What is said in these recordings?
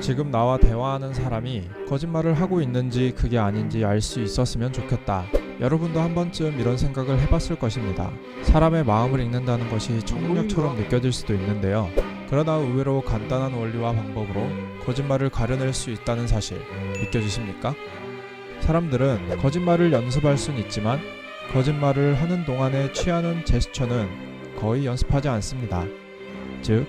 지금 나와 대화하는 사람이 거짓말을 하고 있는지 그게 아닌지 알 수 있었으면 좋겠다. 여러분도 한 번쯤 이런 생각을 해봤을 것입니다. 사람의 마음을 읽는다는 것이 초능력처럼 느껴질 수도 있는데요. 그러나 의외로 간단한 원리와 방법으로 거짓말을 가려낼 수 있다는 사실 믿겨지십니까? 사람들은 거짓말을 연습할 수는 있지만 거짓말을 하는 동안에 취하는 제스처는 거의 연습하지 않습니다. 즉,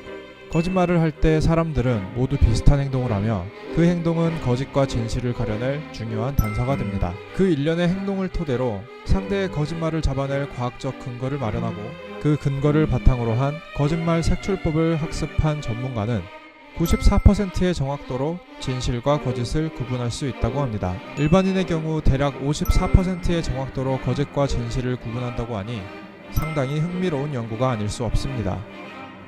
거짓말을 할 때 사람들은 모두 비슷한 행동을 하며 그 행동은 거짓과 진실을 가려낼 중요한 단서가 됩니다. 그 일련의 행동을 토대로 상대의 거짓말을 잡아낼 과학적 근거를 마련하고 그 근거를 바탕으로 한 거짓말 색출법을 학습한 전문가는 94%의 정확도로 진실과 거짓을 구분할 수 있다고 합니다. 일반인의 경우 대략 54%의 정확도로 거짓과 진실을 구분한다고 하니 상당히 흥미로운 연구가 아닐 수 없습니다.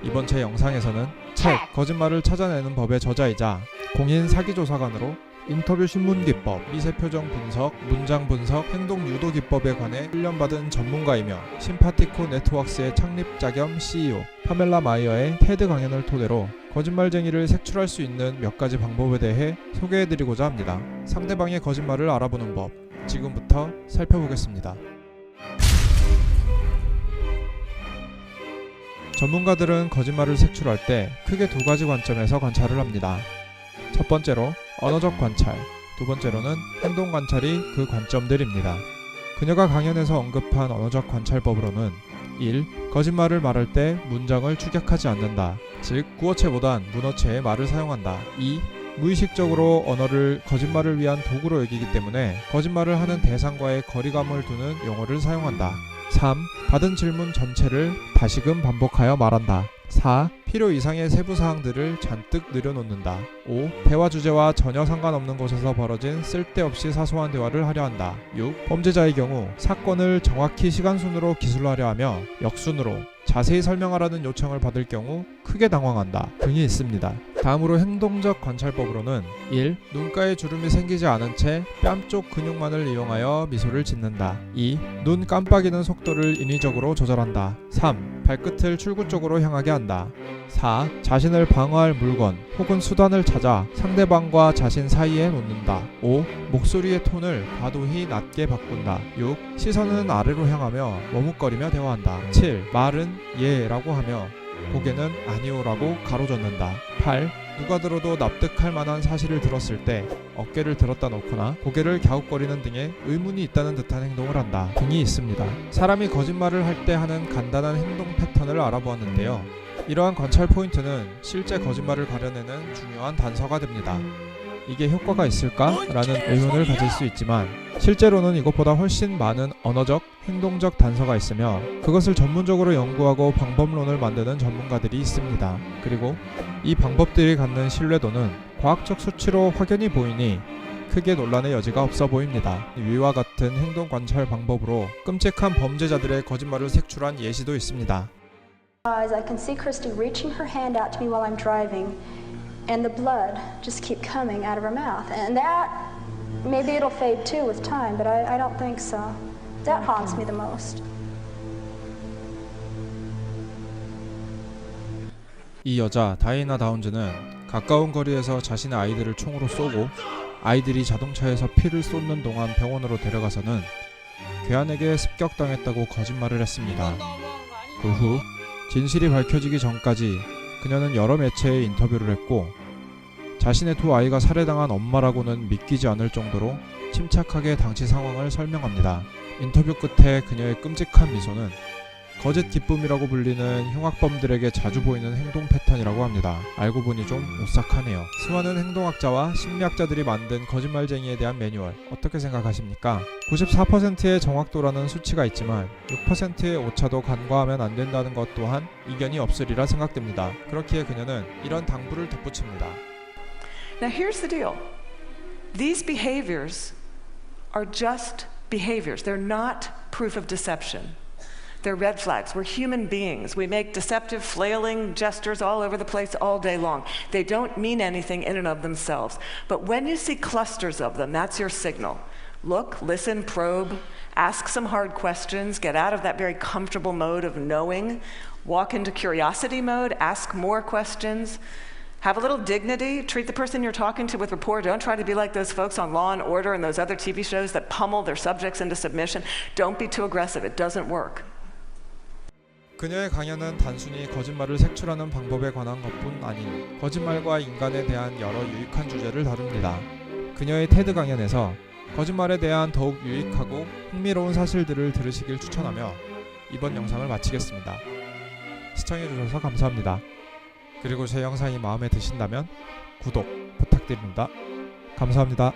이번 제 영상에서는 책 거짓말을 찾아내는 법의 저자이자 공인 사기조사관으로 인터뷰 신문 기법, 미세 표정 분석, 문장 분석, 행동 유도 기법에 관해 훈련받은 전문가이며 심파티코 네트워크스의 창립자 겸 CEO 파멜라 마이어의 테드 강연을 토대로 거짓말쟁이를 색출할 수 있는 몇 가지 방법에 대해 소개해드리고자 합니다. 상대방의 거짓말을 알아보는 법, 지금부터 살펴보겠습니다. 전문가들은 거짓말을 색출할 때 크게 두 가지 관점에서 관찰을 합니다. 첫 번째로 언어적 관찰, 두 번째로는 행동 관찰이 그 관점들입니다. 그녀가 강연에서 언급한 언어적 관찰법으로는 1. 거짓말을 말할 때 문장을 축약하지 않는다. 즉, 구어체보단 문어체의 말을 사용한다. 2. 무의식적으로 언어를 거짓말을 위한 도구로 여기기 때문에 거짓말을 하는 대상과의 거리감을 두는 용어를 사용한다. 3. 받은 질문 전체를 다시금 반복하여 말한다. 4. 필요 이상의 세부 사항들을 잔뜩 늘여놓는다. 5. 대화 주제와 전혀 상관없는 곳에서 벌어진 쓸데없이 사소한 대화를 하려 한다. 6. 범죄자의 경우 사건을 정확히 시간순으로 기술하려 하며 역순으로 자세히 설명하라는 요청을 받을 경우 크게 당황한다 등이 있습니다. 다음으로 행동적 관찰법으로는 1. 눈가에 주름이 생기지 않은 채 뺨 쪽 근육만을 이용하여 미소를 짓는다. 2. 눈 깜빡이는 속도를 인위적으로 조절한다. 3. 발끝을 출구 쪽으로 향하게 한다. 4. 자신을 방어할 물건 혹은 수단을 찾아 상대방과 자신 사이에 놓는다. 5. 목소리의 톤을 과도히 낮게 바꾼다. 6. 시선은 아래로 향하며 머뭇거리며 대화한다. 7. 말은 예 라고 하며 고개는 아니오 라고 가로젓는다. 8. 누가 들어도 납득할 만한 사실을 들었을 때 어깨를 들었다 놓거나 고개를 갸웃거리는 등의 의문이 있다는 듯한 행동을 한다 등이 있습니다. 사람이 거짓말을 할 때 하는 간단한 행동 패턴을 알아보았는데요. 이러한 관찰 포인트는 실제 거짓말을 가려내는 중요한 단서가 됩니다. 이게 효과가 있을까? 라는 의문을 가질 수 있지만 실제로는 이것보다 훨씬 많은 언어적, 행동적 단서가 있으며 그것을 전문적으로 연구하고 방법론을 만드는 전문가들이 있습니다. 그리고 이 방법들이 갖는 신뢰도는 과학적 수치로 확연히 보이니 크게 논란의 여지가 없어 보입니다. 위와 같은 행동 관찰 방법으로 끔찍한 범죄자들의 거짓말을 색출한 예시도 있습니다. I can see Christy reaching her hand out to me while I'm driving, and the blood just keep coming out of her mouth. And that, maybe it'll fade too with time, but I don't think so. That haunts me the most. 이 여자 다이애나 다운즈는 가까운 거리에서 자신의 아이들을 총으로 쏘고 아이들이 자동차에서 피를 쏟는 동안 병원으로 데려가서는 괴한에게 습격당했다고 거짓말을 했습니다. 그 후 진실이 밝혀지기 전까지 그녀는 여러 매체에 인터뷰를 했고 자신의 두 아이가 살해당한 엄마라고는 믿기지 않을 정도로 침착하게 당시 상황을 설명합니다. 인터뷰 끝에 그녀의 끔찍한 미소는 거짓 기쁨이라고 불리는 흉악범들에게 자주 보이는 행동 패턴이라고 합니다. 알고 보니 좀 오싹하네요. 수많은 행동학자와 심리학자들이 만든 거짓말쟁이에 대한 매뉴얼 어떻게 생각하십니까? 94%의 정확도라는 수치가 있지만 6%의 오차도 간과하면 안 된다는 것 또한 이견이 없으리라 생각됩니다. 그렇기에 그녀는 이런 당부를 덧붙입니다. Now here's the deal. These behaviors are just behaviors. They're not proof of deception. They're red flags. We're human beings. We make deceptive, flailing gestures all over the place all day long. They don't mean anything in and of themselves. But when you see clusters of them, that's your signal. Look, listen, probe, ask some hard questions, get out of that very comfortable mode of knowing, walk into curiosity mode, ask more questions, have a little dignity, treat the person you're talking to with rapport. Don't try to be like those folks on Law and Order and those other TV shows that pummel their subjects into submission. Don't be too aggressive. It doesn't work. 그녀의 강연은 단순히 거짓말을 색출하는 방법에 관한 것뿐 아닌 거짓말과 인간에 대한 여러 유익한 주제를 다룹니다. 그녀의 테드 강연에서 거짓말에 대한 더욱 유익하고 흥미로운 사실들을 들으시길 추천하며 이번 영상을 마치겠습니다. 시청해주셔서 감사합니다. 그리고 제 영상이 마음에 드신다면 구독 부탁드립니다. 감사합니다.